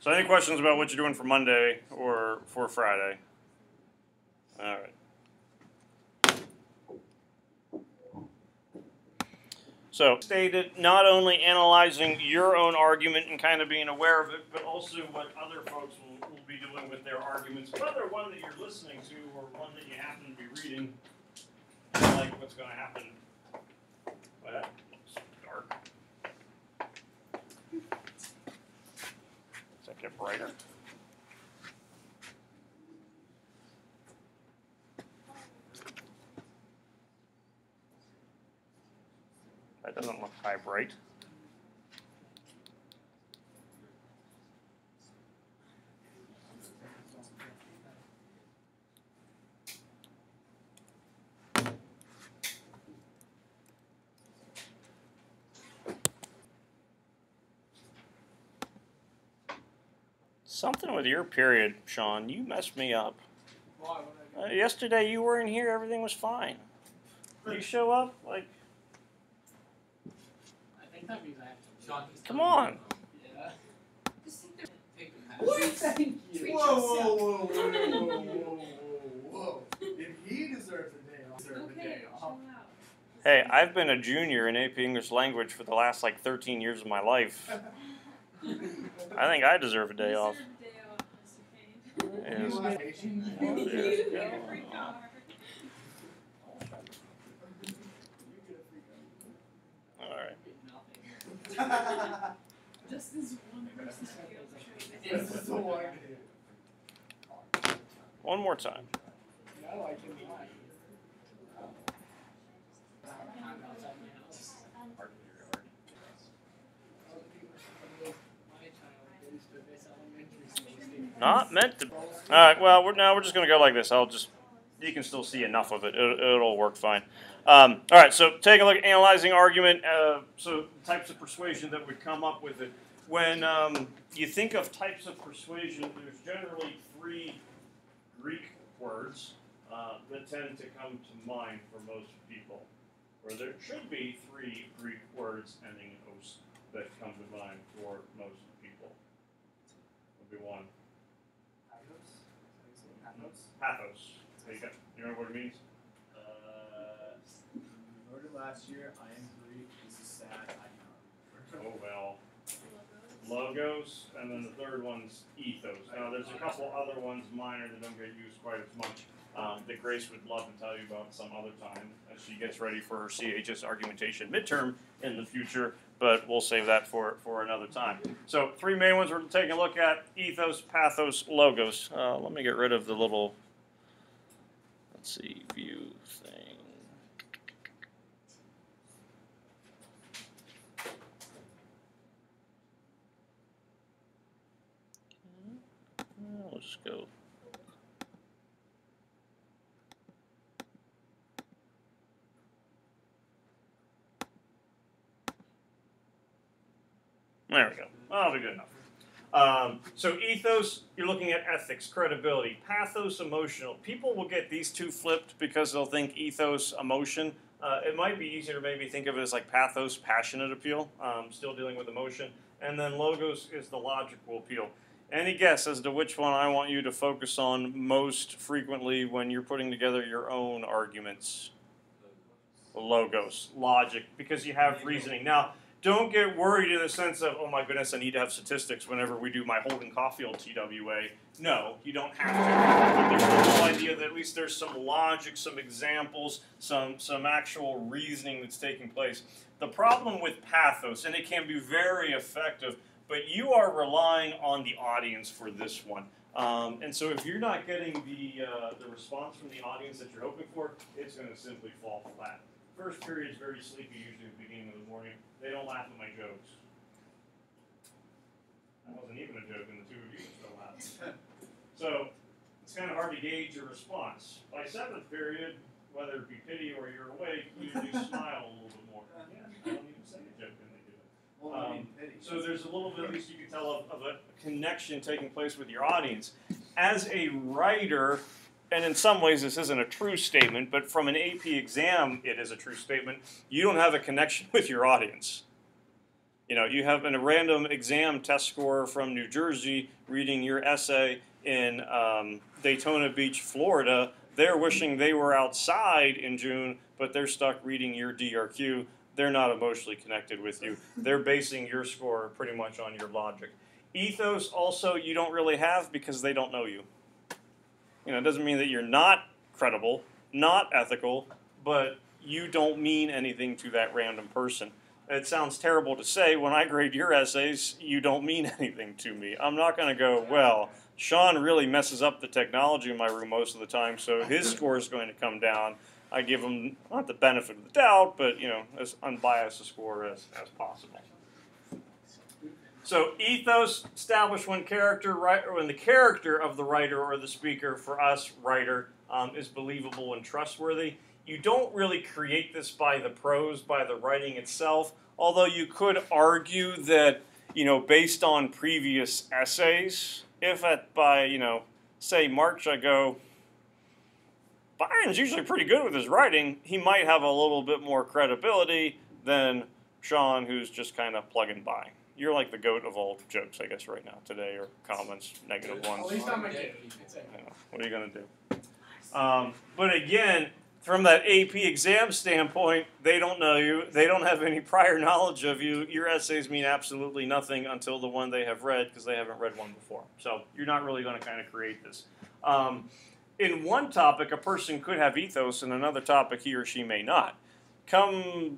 So any questions about what you're doing for Monday or for Friday? All right. So, stated, not only analyzing your own argument and kind of being aware of it, but also what other folks will be doing with their arguments, whether one that you're listening to or one that you happen to be reading, like what's going to happen. Well, that looks dark. Does that get brighter? That doesn't look high bright. Something with your period, Sean. You messed me up. Yesterday you were in here, everything was fine. You show up, like... I think that means I have to. Sean, come on. Yeah. What? Thank you. Whoa. If he deserves a day off, deserves a day off. Hey, I've been a junior in AP English Language for the last, 13 years of my life. I think I deserve a day off. Yes. All right. Just this one person One more time. Not meant to. All right. Well, we're just going to go like this. You can still see enough of it. It'll work fine. All right. So take a look at analyzing argument. So types of persuasion that would come up with it. When you think of types of persuasion, there's generally 3 Greek words that tend to come to mind for most people. Or there should be 3 Greek words ending in os that come to mind for most people. Would be one. Pathos. There you go. You know what it means? Wrote it last year. I am Greek. This is sad. I know. Oh well. Logos, and then the third one's ethos. Now there's a couple other ones minor that don't get used quite as much that Grace would love to tell you about some other time as she gets ready for her CHS argumentation midterm in the future, but we'll save that for another time. So 3 main ones we're taking a look at: ethos, pathos, logos. Let me get rid of the little, let's see, view thing. We'll just go. There we go. That'll be good enough. So ethos, you're looking at ethics, credibility. Pathos, emotional. People will get these 2 flipped because they'll think ethos, emotion. It might be easier to maybe think of it as like pathos, passionate appeal, still dealing with emotion. And then logos is the logical appeal. Any guess as to which one I want you to focus on most frequently when you're putting together your own arguments? Logos, logic, because you have reasoning. Now, don't get worried in the sense of, oh my goodness, I need to have statistics whenever we do my Holden Caulfield TWA. No, you don't have to. But there's the whole idea that at least there's some logic, some examples, some actual reasoning that's taking place. The problem with pathos, and it can be very effective, but you are relying on the audience for this one. And so if you're not getting the response from the audience that you're hoping for, it's going to simply fall flat. First period is very sleepy, usually at the beginning of the morning. They don't laugh at my jokes. That wasn't even a joke, and the 2 of you still laughing. So it's kind of hard to gauge your response. By 7th period, whether it be pity or you're awake, you smile a little bit more. Yeah, I don't even say a joke when they do it. So there's a little bit, at least you can tell, of a connection taking place with your audience. As a writer, and in some ways this isn't a true statement, but from an AP exam it is a true statement, you don't have a connection with your audience. You have a random exam test scorer from New Jersey reading your essay in Daytona Beach, Florida. They're wishing they were outside in June, but they're stuck reading your DRQ. They're not emotionally connected with you. They're basing your score pretty much on your logic. Ethos also you don't really have because they don't know you. It doesn't mean that you're not credible, not ethical, but you don't mean anything to that random person. It sounds terrible to say, when I grade your essays, you don't mean anything to me. I'm not going to go, well, Sean really messes up the technology in my room most of the time, so his score is going to come down. I give him, not the benefit of the doubt, but, as unbiased a score as possible. So ethos established when the character of the writer or the speaker, for us, writer, is believable and trustworthy. You don't really create this by the prose, by the writing itself, although you could argue that, based on previous essays, if by, say March I go, Byron's usually pretty good with his writing, he might have a little bit more credibility than Sean, who's just kind of plugging by. You're like the goat of all jokes, I guess, right now, today, or comments, negative ones. At least I'm a kid. What are you going to do? But again, from that AP exam standpoint, they don't know you. They don't have any prior knowledge of you. Your essays mean absolutely nothing until the one they have read, because they haven't read one before. So you're not really going to kind of create this. In one topic, a person could have ethos. In another topic, he or she may not. You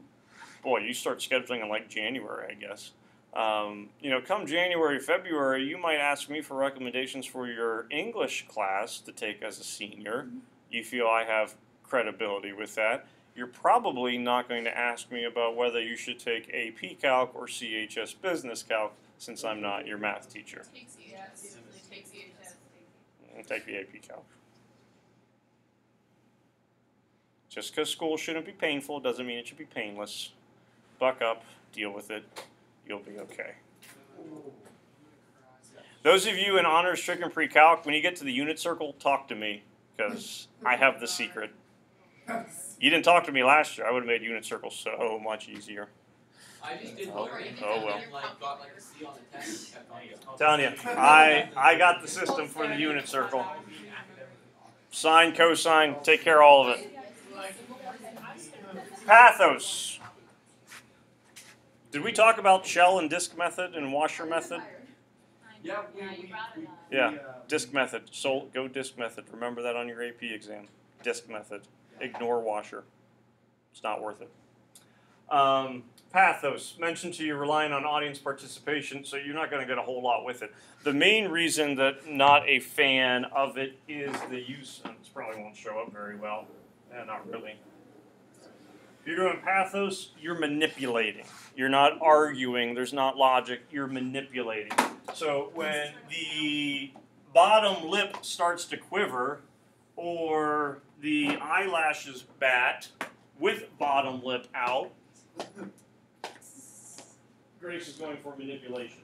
start scheduling in like January, I guess. Come January, February, you might ask me for recommendations for your English class to take as a senior. You feel I have credibility with that. You're probably not going to ask me about whether you should take AP Calc or CHS Business Calc, since I'm not your math teacher. Take the AP Calc. Just because school shouldn't be painful doesn't mean it should be painless. Buck up, deal with it. You'll be okay. Those of you in honors, trig, and pre-calc, when you get to the unit circle, talk to me, because I have the secret. You didn't talk to me last year. I would have made unit circle so much easier. I just did Oh, learning. oh well. And got a C on the test and kept on it. Telling you, I got the system for the unit circle. Sine, cosine, take care of all of it. Pathos. Did we talk about shell and disk method and washer method? Yeah, Yeah, disk method. So go disk method. Remember that on your AP exam. Disk method. Ignore washer. It's not worth it. Pathos. Mentioned to you, relying on audience participation, so you're not going to get a whole lot with it. The main reason that not a fan of it is the use, and this probably won't show up very well. Not really. If you're doing pathos, you're manipulating. You're not arguing. There's not logic. You're manipulating. So when the bottom lip starts to quiver, or the eyelashes bat with bottom lip out, Grace is going for manipulation.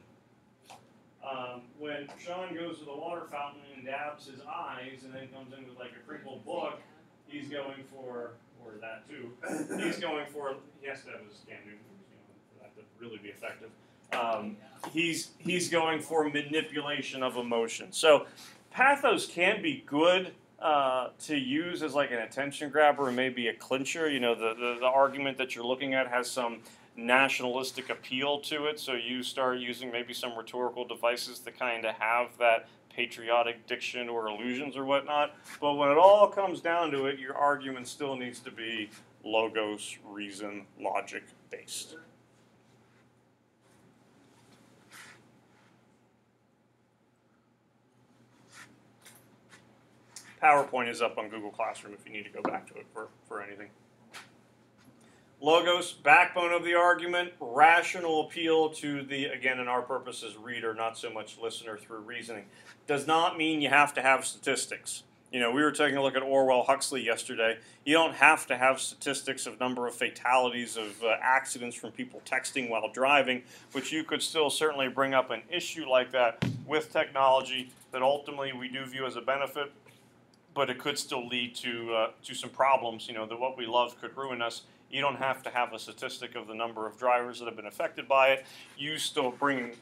When Sean goes to the water fountain and dabs his eyes and then comes in with like a crinkled book, he's going for, or that too, he's going for, he has to have his scan for that to really be effective. He's going for manipulation of emotion. So pathos can be good to use as like an attention grabber and maybe a clincher. The argument that you're looking at has some nationalistic appeal to it, so you start using maybe some rhetorical devices to kind of have that patriotic diction or illusions or whatnot. But when it all comes down to it, your argument still needs to be logos, reason, logic based. PowerPoint is up on Google Classroom if you need to go back to it for anything. Logos, backbone of the argument, rational appeal to the, again, in our purposes, reader, not so much listener through reasoning. Does not mean you have to have statistics. We were taking a look at Orwell Huxley yesterday. You don't have to have statistics of number of fatalities, of accidents from people texting while driving, but you could still certainly bring up an issue like that with technology that ultimately we do view as a benefit, but it could still lead to some problems, that what we love could ruin us You don't have to have a statistic of the number of drivers that have been affected by it. You still bringing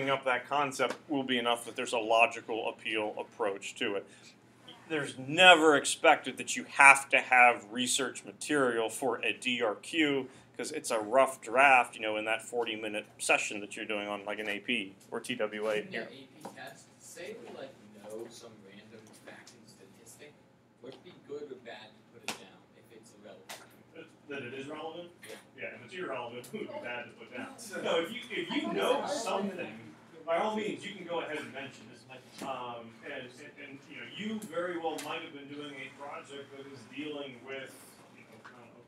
up that concept will be enough that there's a logical appeal approach to it. There's never expected that you have to have research material for a DRQ because it's a rough draft, in that 40-minute session that you're doing on like an AP or TWA. Yeah, AP test. Say we know some random fact and statistic. Would it be good or bad to put it down if it's irrelevant? That it is relevant? Yeah. Yeah, if it's irrelevant, it would be bad to put down. No, if you know something, by all means, you can go ahead and mention it. And you very well might have been doing a project that is dealing with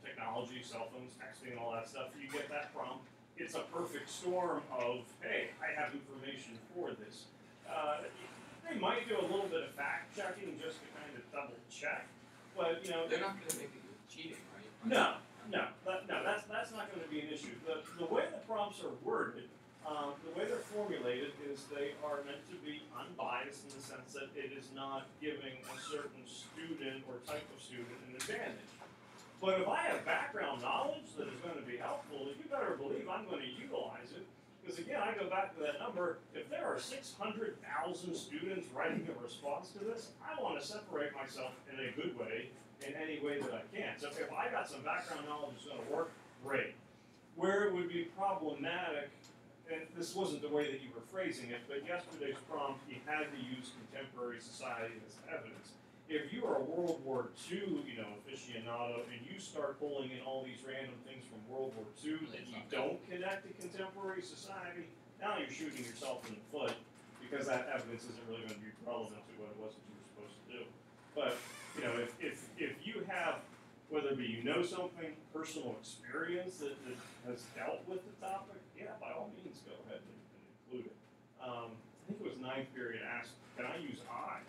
technology, cell phones, texting, all that stuff. You get that prompt. It's a perfect storm of, hey, I have information for this. They might do a little bit of fact checking just to kind of double check, but they're not going to make it cheating, right? No, that's not going to be an issue. The way the prompts are worded, the way they're formulated is they are meant to be unbiased in the sense that it is not giving a certain student or type of student an advantage. But if I have background knowledge that is going to be helpful, you better believe I'm going to utilize it. Because again, I go back to that number, if there are 600,000 students writing a response to this, I want to separate myself in a good way, in any way that I can. So if I got some background knowledge that's going to work, great. Where it would be problematic, and this wasn't the way that you were phrasing it, but yesterday's prompt, you had to use contemporary society as evidence. If you are a World War II, aficionado, and you start pulling in all these random things from World War II that you don't connect to contemporary society, now you're shooting yourself in the foot because that evidence isn't really going to be relevant to what it was that you were supposed to do. But if you have, whether it be something, personal experience that has dealt with the topic, yeah, by all means, go ahead and include it. I think it was ninth period asked, can I use I?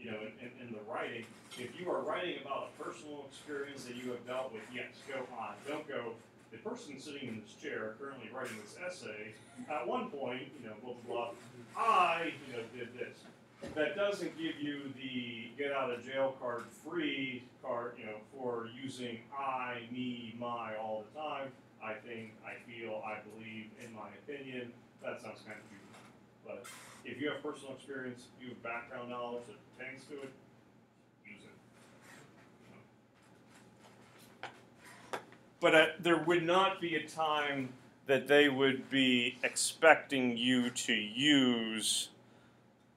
In the writing, if you are writing about a personal experience that you have dealt with, yes, go on. Don't go, the person sitting in this chair currently writing this essay, at one point, blah, blah, blah, I, did this. That doesn't give you the get out of jail card free card, for using I, me, my all the time. I think, I feel, I believe, in my opinion. That sounds kind of cute. But if you have personal experience, you have background knowledge that pertains to it, use it. But there would not be a time that they would be expecting you to use,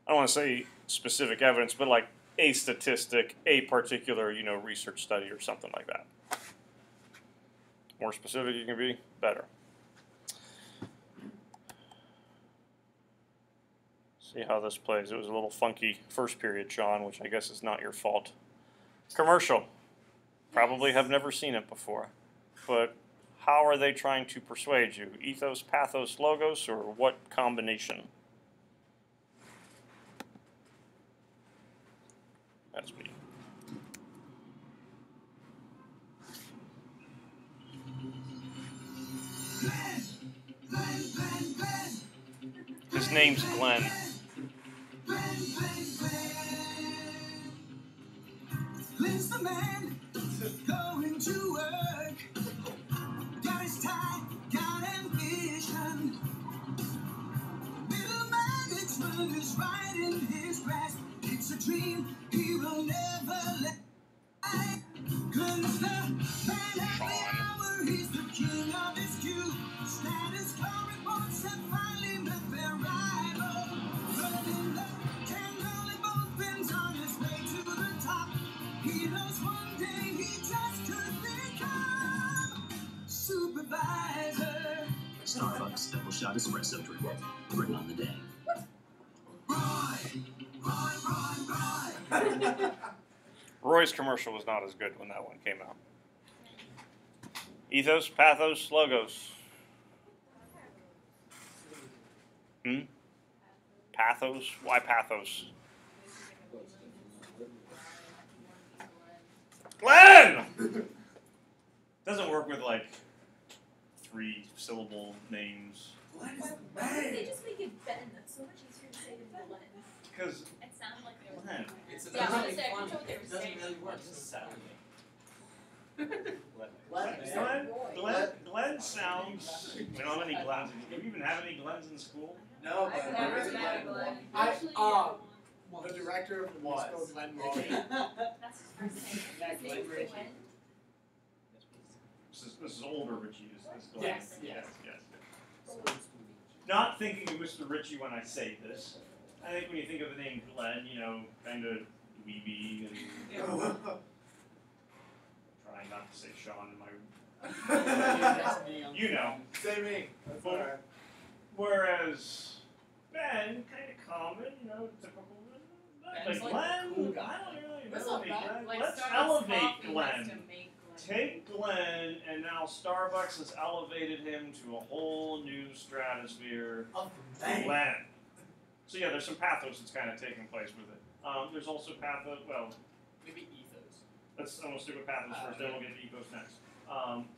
I don't want to say specific evidence, but like a statistic, a particular, research study or something like that. More specific you can be, better. See how this plays. It was a little funky first period, Sean, which I guess is not your fault. Commercial. Probably have never seen it before. But how are they trying to persuade you? Ethos, pathos, logos, or what combination? That's me. His name's Glenn. Glenn's the man going to work. Got his tie, got ambition. Middle management is right in his grasp. It's a dream he will never let. Glenn's the man at the hour. He's the king of his cue. Status quo reports have finally met their rival. Running the candle in both ends on his way to the top. He knows one day he just could become supervisor. Starbucks double shot espresso drink. Bring on the day. Roy. Roy's commercial was not as good when that one came out. Ethos, pathos, logos. Pathos? Why pathos? Glenn! Doesn't work with like 3-syllable names. Why did they just make it Ben? That's so much easier to say than Glenn. Because It sounded like they were Glenn. It's Yeah, I was really saying, I funny. know what they were It doesn't saying. really work. It's a sound. Glenn sounds. We don't have any Glens. Do you even have any Glens in school? No, I've but never there is met a one. Glenn. I Actually, the director of the musical Glenn Mulvey. that's his first name. Yeah, His Glenn name's Ritchie. Glenn. This is older Richie. This Glenn. Yes, yes. Not thinking of Mr. Ritchie when I say this. I think when you think of the name Glenn, you know, kind of weeby and trying not to say Sean in my. You know. Say me. That's alright. Whereas Ben, kind of common, you know, typical. Ben's Like like Glenn, the cool guy. I don't really That's know not any bad. Glenn. Like Let's Starbucks elevate coffee Glenn. has to make Glenn. Take Glenn, and now Starbucks has elevated him to a whole new stratosphere. Of the man. Glenn. So yeah, there's some pathos that's kind of taking place with it. There's also pathos. Well, Maybe ethos. let's almost stick with pathos first, then we'll get to ethos next.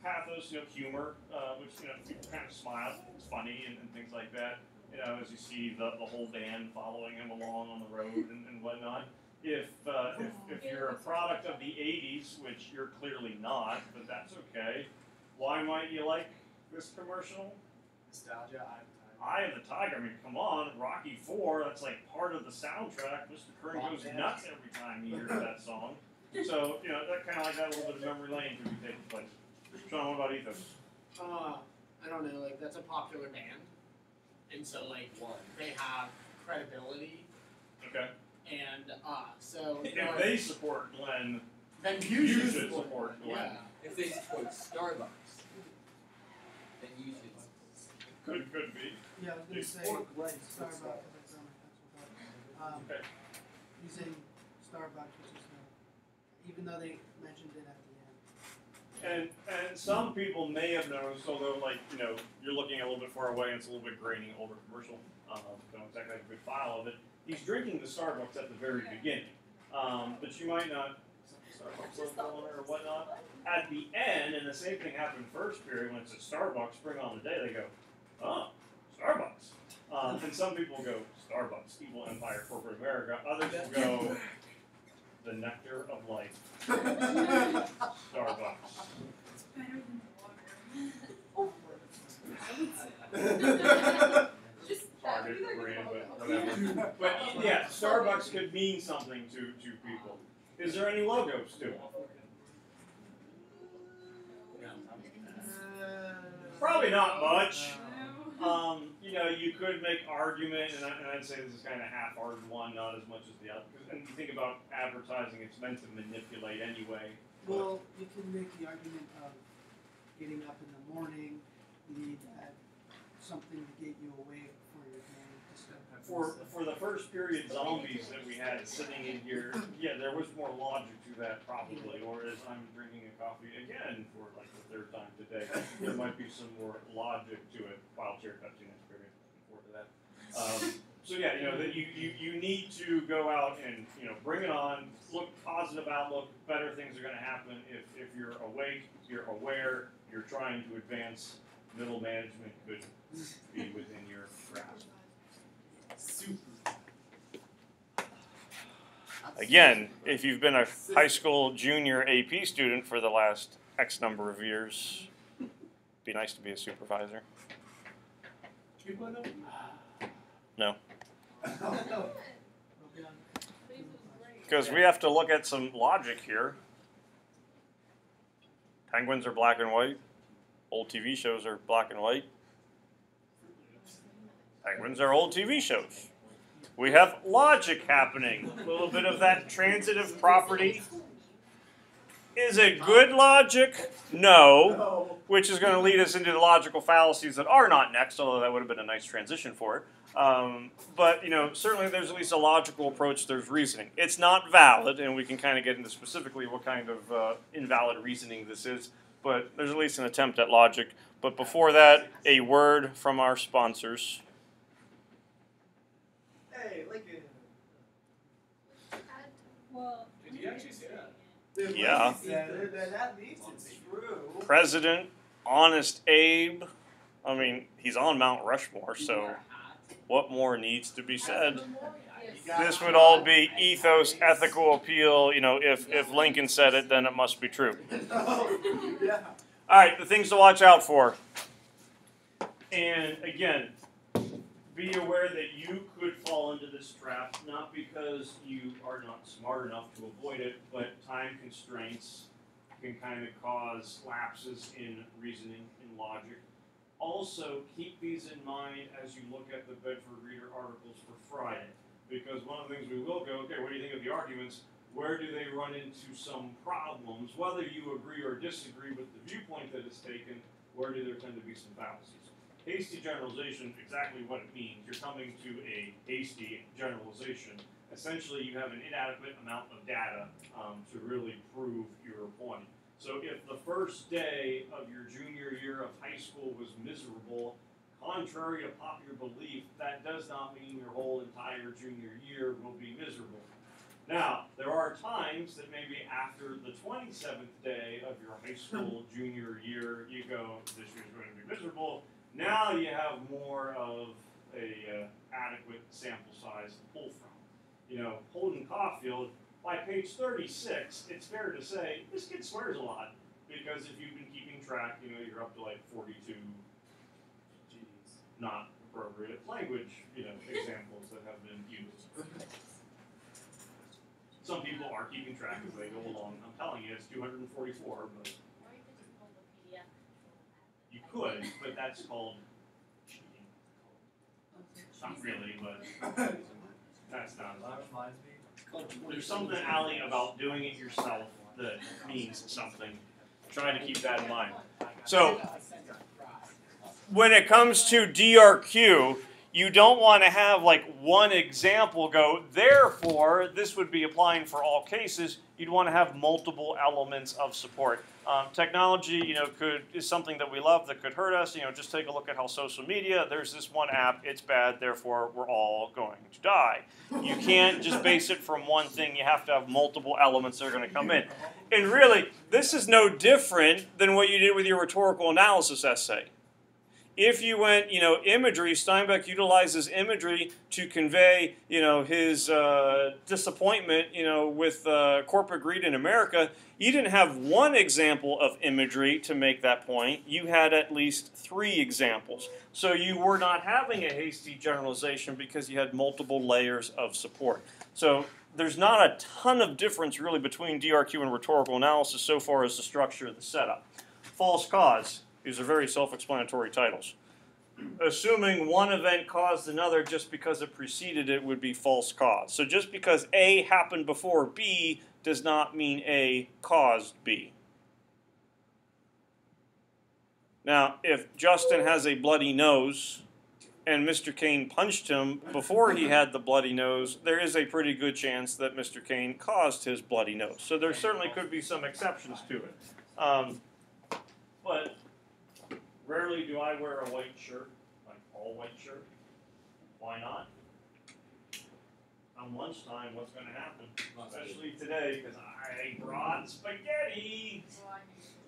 Pathos, you know, humor, which you know people kind of smile. It's funny and things like that. You know, as you see the whole band following him along on the road and whatnot. If you're a product of the '80s, which you're clearly not, but that's okay. Why might you like this commercial? Nostalgia. Eye of the Tiger. I mean, come on, Rocky IV. That's like part of the soundtrack. Mr. Kern goes nuts every time he hears that song. So you know, that kind of like that little bit of memory lane could be taking place. Sean, what about ethos? I don't know. Like that's a popular band, and so like they have credibility, Okay. and so If they support Glenn, then you should support Glenn. Yeah. If they support Starbucks, then you should. Could be. Yeah, I was gonna say Or Glenn. Starbucks, because I saw my pencil, but, Okay. using Starbucks, which is even though they mentioned it at the end. And some people may have noticed, although like you know you're looking a little bit far away, and it's a little bit grainy, older commercial. Don't exactly have a good file of it. He's drinking the Starbucks at the very beginning, but you might not Starbucks logo on it or whatnot. At the end, and the same thing happened first period when it's at Starbucks. Bring on the day, they go, oh, Starbucks. And some people go Starbucks, evil empire, corporate America. Others will go the nectar of life, Starbucks. It's better than water. Just that would Target be like brand, a but logo. whatever. But yeah, Starbucks could mean something to people. Is there any logos to it? Probably not much. You know, you could make argument, and I'd say this is kind of half-hearted one, not as much as the other. And you think about advertising, it's meant to manipulate anyway. Well, you can make the argument of getting up in the morning, you need that something to get you awake for your day. For the first period zombies that we had sitting in here, yeah, there was more logic to that probably. Or as I'm drinking a coffee again for like the third time today, there might be some more logic to it. Wild cherry Pepsi next period. Looking forward to that. So yeah, you know that you need to go out and you know bring it on. Look positive outlook. Better things are going to happen if you're awake, you're aware, you're trying to advance. Middle management could be within your grasp. Again, if you've been a high school junior AP student for the last X number of years, it'd be nice to be a supervisor. No. Because we have to look at some logic here. Penguins are black and white. Old TV shows are black and white. Penguins are old TV shows. We have logic happening. A little bit of that transitive property. Is it good logic? No. Which is going to lead us into the logical fallacies that are not next, although that would have been a nice transition for it. But, you know, certainly there's at least a logical approach. There's reasoning. It's not valid, and we can kind of get into specifically what kind of invalid reasoning this is. But there's at least an attempt at logic. But before that, a word from our sponsors. Hey, Lincoln. Well, Did you actually say that? Yeah. That means it's true. President, Honest Abe. I mean, he's on Mount Rushmore, so what more needs to be said? This would all be ethos, ethical appeal. You know, if Lincoln said it, then it must be true. Yeah. All right, the things to watch out for. And again, be aware that you could fall into this trap, not because you are not smart enough to avoid it, but time constraints can kind of cause lapses in reasoning and logic. Also, keep these in mind as you look at the Bedford Reader articles for Friday, because one of the things we will go, okay, what do you think of the arguments? Where do they run into some problems? Whether you agree or disagree with the viewpoint that is taken, where do there tend to be some fallacies? Hasty generalization, exactly what it means. You're coming to a hasty generalization. Essentially, you have an inadequate amount of data to really prove your point. So if the first day of your junior year of high school was miserable, contrary to popular belief, that does not mean your whole entire junior year will be miserable. Now, there are times that maybe after the 27th day of your high school junior year, you go, this year's going to be miserable. Now you have more of a adequate sample size to pull from. You know, Holden Caulfield, by page 36, it's fair to say, this kid swears a lot. Because if you've been keeping track, you know, you're up to like 42 not appropriate language, you know, examples that have been used. Some people are keeping track as they go along. I'm telling you, it's 244, but you could, but that's called cheating. Not really, but that's not. There's something, Allie, about doing it yourself that means something. Try to keep that in mind. So, when it comes to DRQ, you don't want to have like one example go, therefore, this would be applying for all cases. You'd want to have multiple elements of support. Technology, you know, is something that we love that could hurt us. You know, just take a look at how social media, there's this one app, it's bad, therefore we're all going to die. You can't just base it from one thing. You have to have multiple elements that are going to come in. And really, this is no different than what you did with your rhetorical analysis essay. If you went, you know, imagery, Steinbeck utilizes imagery to convey, you know, his disappointment, you know, with corporate greed in America. You didn't have one example of imagery to make that point. You had at least 3 examples. So you were not having a hasty generalization because you had multiple layers of support. So there's not a ton of difference really between DRQ and rhetorical analysis so far as the structure of the setup. False cause. These are very self-explanatory titles. Assuming one event caused another just because it preceded it would be false cause. So just because A happened before B does not mean A caused B. Now, if Justin has a bloody nose and Mr. Kane punched him before he had the bloody nose, there is a pretty good chance that Mr. Kane caused his bloody nose. So there certainly could be some exceptions to it. But rarely do I wear a white shirt, like all white shirt. Why not? On lunchtime, what's going to happen? Especially today, because I brought spaghetti.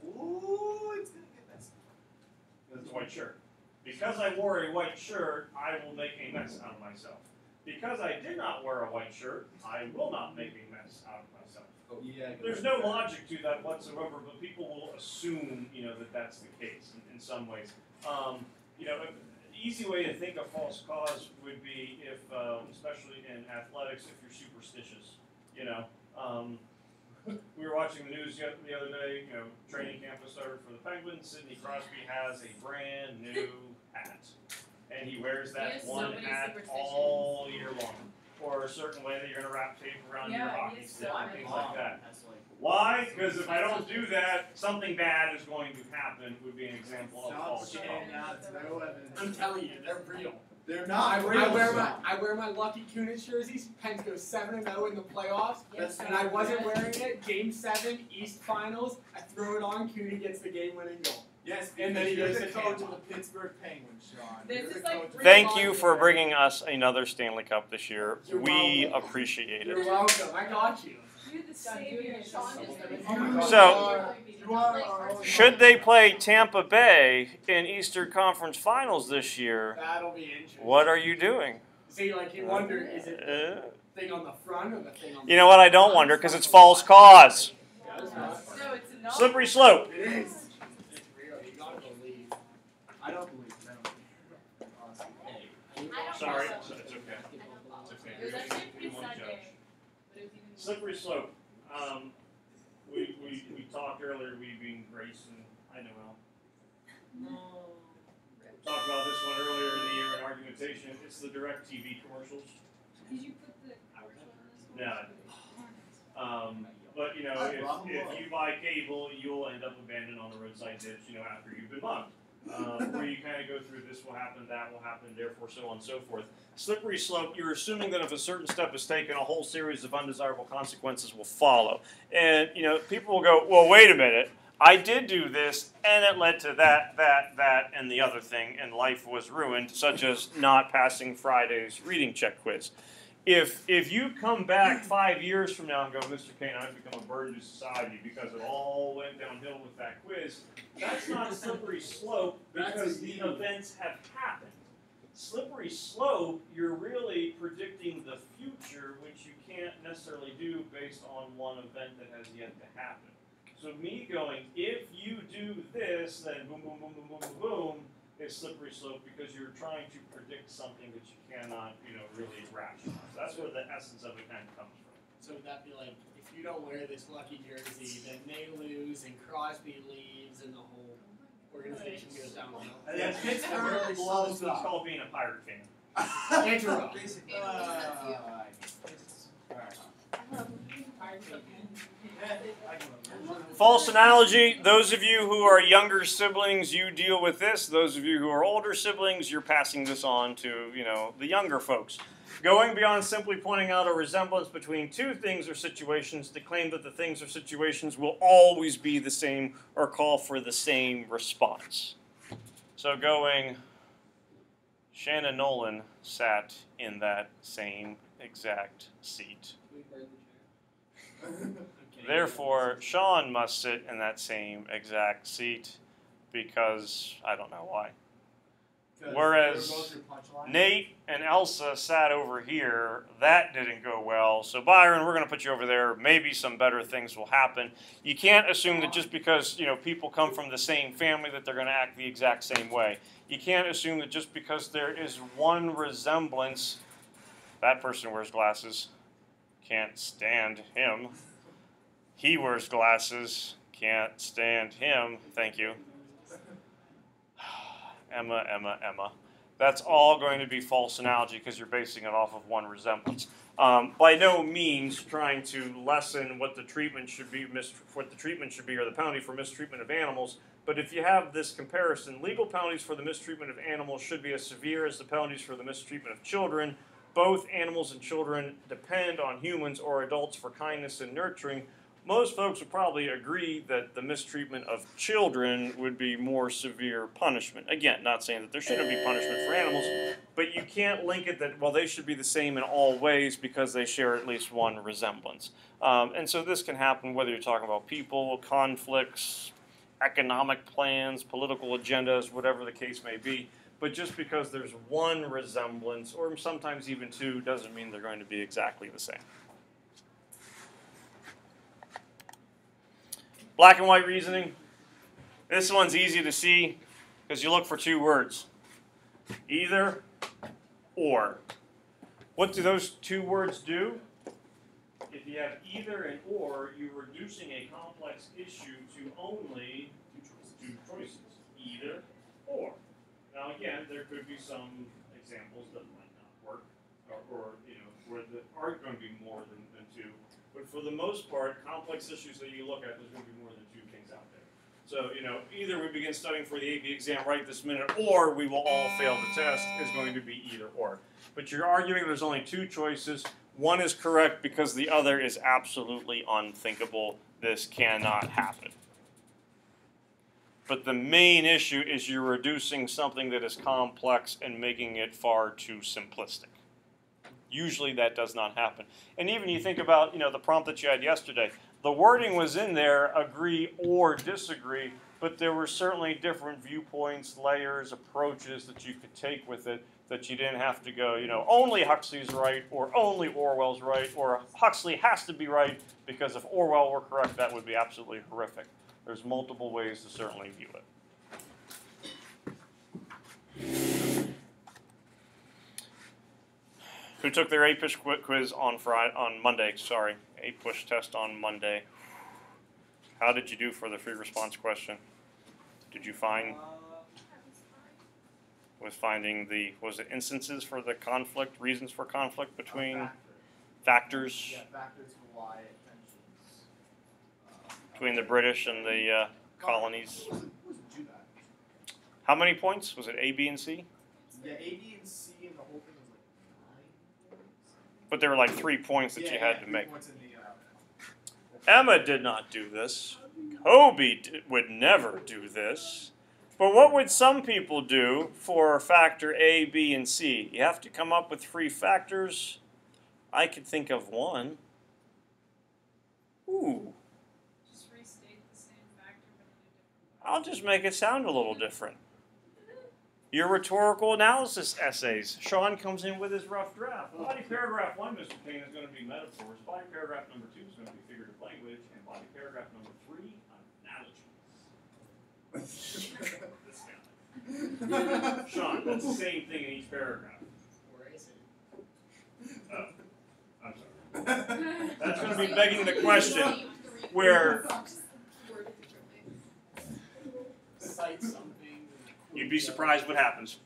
Ooh, it's going to get messy. It's a white shirt. Because I wore a white shirt, I will make a mess out of myself. Because I did not wear a white shirt, I will not make a mess out of myself. Oh, yeah, There's no logic to that whatsoever, but people will assume, you know, that that's the case in some ways. You know, an easy way to think of false cause would be if, especially in athletics, if you're superstitious. You know, we were watching the news the other day. You know, training camp was started for the Penguins. Sidney Crosby has a brand new hat, and he wears that one hat all year long. Or a certain way that you're going to wrap tape around your hockey stick and things like that. Why? Because if I don't do that, something bad is going to happen, would be an example of false cause. I'm telling you, they're real. They're No, not I wear my Lucky Kunitz jerseys. Pens go 7-0 in the playoffs, and I wasn't wearing it. Game 7, East Finals. I throw it on. Cooney gets the game-winning goal. Yes, and then he you're goes the to coach Tampa. of the Pittsburgh Penguins, Sean. This You're is the like coach of- Thank you for bringing us another Stanley Cup this year. You're We welcome. appreciate You're it. welcome. I got you. You're the savior, Sean is So- You are our own- Should they play Tampa Bay in Eastern Conference Finals this year? That'll be interesting. What are you doing? See, like you wonder, is it the thing on the front or the thing on the You know what? I don't wonder because it's false cause. Yeah, it's not. So it's enough. Slippery slope. It is. It's real. You gotta believe. I don't believe it. I don't Sorry, know. it's okay. It's okay. It was actually We pretty won't Sunday. judge. But it was even Slippery slope. We talked earlier, we being Grace and I know talked about this one earlier in the year in argumentation. It's the direct TV commercials. Did you put the commercial on this one? No. But you know, if you buy cable, you'll end up abandoned on the roadside ditch, you know, after you've been mugged. Where you kind of go through this will happen, that will happen, therefore so on and so forth. Slippery slope, you're assuming that if a certain step is taken, a whole series of undesirable consequences will follow. And, you know, people will go, well, wait a minute. I did do this, and it led to that, and the other thing, and life was ruined, such as not passing Friday's reading check quiz. If you come back 5 years from now and go, Mr. Kane, I've become a burden to society because it all went downhill with that quiz, that's not a slippery slope because the events have happened. Slippery slope, you're really predicting the future, which you can't necessarily do based on one event that has yet to happen. So me going, if you do this, then boom, boom, boom, boom, boom, boom, boom, is slippery slope because you're trying to predict something that you cannot, you know, really rationalize. That's where the essence of it kind of comes from. So would that be like, if you don't wear this lucky jersey, then they lose and Crosby leaves and the whole organization goes downhill? And then Pittsburgh Really blows it's up. called being a pirate fan. Interrupt. Basically. False analogy, those of you who are younger siblings, you deal with this. Those of you who are older siblings, you're passing this on to, you know, the younger folks. Going beyond simply pointing out a resemblance between two things or situations to claim that the things or situations will always be the same or call for the same response. So going, Shannon Nolan sat in that same exact seat. Therefore, Sean must sit in that same exact seat because I don't know why. Whereas Nate and Elsa sat over here, that didn't go well. So Byron, we're going to put you over there. Maybe some better things will happen. You can't assume that just because, you know, people come from the same family that they're going to act the exact same way. You can't assume that just because there is one resemblance, that person wears glasses, can't stand him. He wears glasses, can't stand him. Thank you. Emma. That's all going to be false analogy because you're basing it off of one resemblance. By no means trying to lessen what the treatment should be, or the penalty for mistreatment of animals. But if you have this comparison, legal penalties for the mistreatment of animals should be as severe as the penalties for the mistreatment of children. Both animals and children depend on humans or adults for kindness and nurturing. Most folks would probably agree that the mistreatment of children would be more severe punishment. Again, not saying that there shouldn't be punishment for animals, but you can't link it that, well, they should be the same in all ways because they share at least one resemblance. And so this can happen whether you're talking about people, conflicts, economic plans, political agendas, whatever the case may be. But just because there's one resemblance, or sometimes even two, doesn't mean they're going to be exactly the same. Black and white reasoning. This one's easy to see because you look for two words. Either or. What do those two words do? If you have either and or, you're reducing a complex issue to only two choices. Either or. Now again, there could be some examples that might not work, or you know, where there aren't going to be more than two. But for the most part, complex issues that you look at, there's going to be more than two things out there. So, you know, either we begin studying for the AP exam right this minute, or we will all fail the test, is going to be either or. But you're arguing there's only two choices. One is correct because the other is absolutely unthinkable. This cannot happen. But the main issue is you're reducing something that is complex and making it far too simplistic. Usually that does not happen. And even you think about, you know, the prompt that you had yesterday. The wording was in there, agree or disagree, but there were certainly different viewpoints, layers, approaches that you could take with it, that you didn't have to go, only Huxley's right, or only Orwell's right, or Huxley has to be right, because if Orwell were correct, that would be absolutely horrific. There's multiple ways to certainly view it. Who took their APUSH quiz on Monday? Sorry, APUSH test on Monday. How did you do for the free response question? Did you find was finding was it instances for the conflict, reasons for conflict between factors? Yeah, factors for why tensions. Between the British and the colonies. It wasn't too bad. How many points? Was it A, B, and C? Yeah, A, B, and C, and the whole thing was like 9 points. But there were like 3 points that you had to 3 make. points in the, Emma did not do this. Kobe would never do this. But what would some people do for factor A, B, and C? You have to come up with 3 factors. I could think of one. Ooh. Just restate the same factor, but in a different way. I'll just make it sound a little different. Your rhetorical analysis essays. Sean comes in with his rough draft. Body paragraph 1, Mr. Kane, is going to be metaphors. Body paragraph number 2 is going to be figurative language. And body paragraph number 3, analogies. Sean, that's the same thing in each paragraph. Where is it? Oh, I'm sorry. That's going to be begging the question where cite something. you'd be surprised what happens.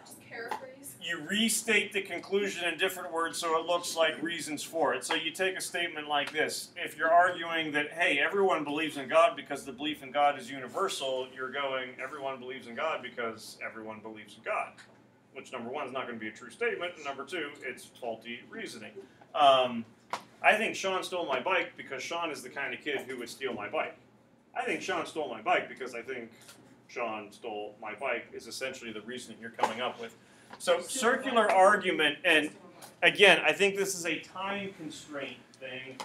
Just paraphrase. You restate the conclusion in different words so it looks like reasons for it. So you take a statement like this. If you're arguing that, hey, everyone believes in God because the belief in God is universal, you're going, everyone believes in God because everyone believes in God. Which, number one, is not going to be a true statement, and number two, it's faulty reasoning. I think Sean stole my bike because Sean is the kind of kid who would steal my bike. I think Sean stole my bike because I think Sean stole my bike is essentially the reasoning you're coming up with. So circular argument, and again, I think this is a time constraint thing.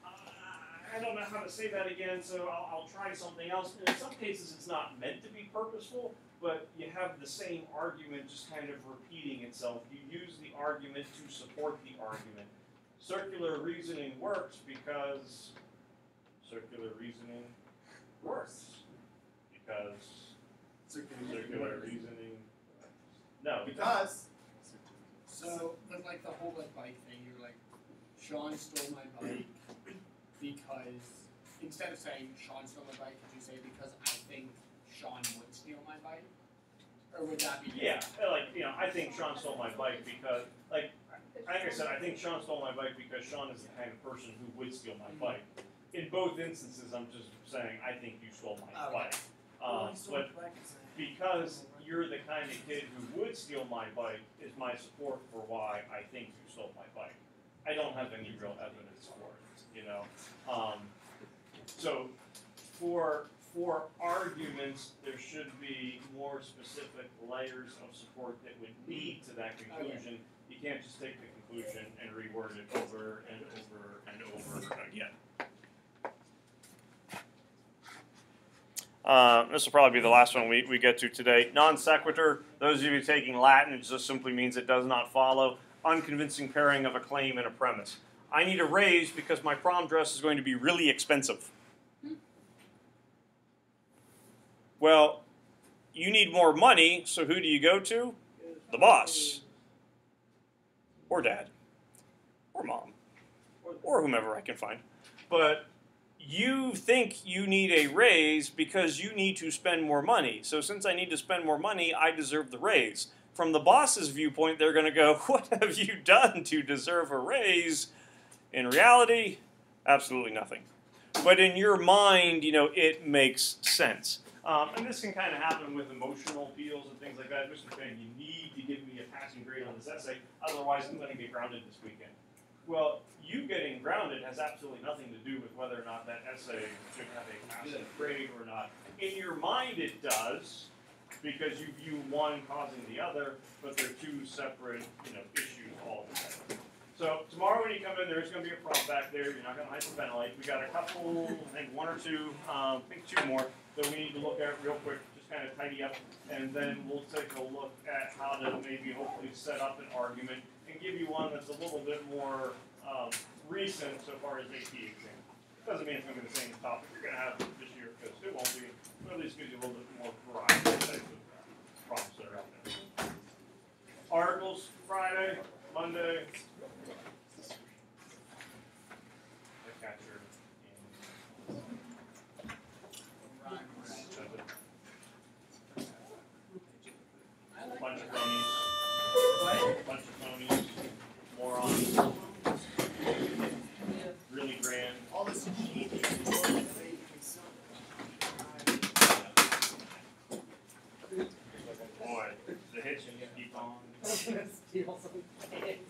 I don't know how to say that again, so I'll try something else. And in some cases, it's not meant to be purposeful, but you have the same argument just kind of repeating itself. You use the argument to support the argument. Circular reasoning works because circular reasoning works. Because circular reasoning. No, Because. So, with like the whole like bike thing, you're like, Sean stole my bike because instead of saying Sean stole my bike, could you say because I think Sean would steal my bike? Or would that be yeah, I think Sean stole my bike because, like I said, I think Sean stole my bike because Sean is the kind of person who would steal my bike. In both instances, I'm just saying I think you stole my bike. But because you're the kind of kid who would steal my bike is my support for why I think you stole my bike. I don't have any real evidence for it, So for arguments, there should be more specific layers of support that would lead to that conclusion. You can't just take the conclusion and reword it over and over and over again. This will probably be the last one we get to today. Non sequitur, those of you taking Latin, it just simply means it does not follow. Unconvincing pairing of a claim and a premise. I need a raise because my prom dress is going to be really expensive. Well, you need more money, so who do you go to? The boss. Or dad. Or mom. Or whomever I can find. But you think you need a raise because you need to spend more money. So since I need to spend more money, I deserve the raise. From the boss's viewpoint, they're going to go, what have you done to deserve a raise? In reality, absolutely nothing. But in your mind, it makes sense. And this can kind of happen with emotional appeals and things like that. Mr. Fang, you need to give me a passing grade on this essay, otherwise I'm going to get grounded this weekend. Well, you getting grounded has absolutely nothing to do with whether or not that essay should have a passing grade or not. In your mind it does, because you view one causing the other, but they're two separate issues altogether. So tomorrow when you come in, there's going to be a prompt back there. You're not going to hyperventilate. We got a couple, I think one or two, I think two more that we need to look at real quick, just kind of tidy up, and then we'll take a look at how to maybe hopefully set up an argument and give you one that's a little bit more recent so far as AP exam. Doesn't mean it's going to be the same topic you're going to have this year, because it won't be, but at least gives you a little bit more variety of types of prompts that are out there. Articles, Friday, Monday. The catcher. Bunch of phonies. Bunch of phonies. Morons. Really grand. All this cheating. Boy, the hitch and keep on. Steal some cake.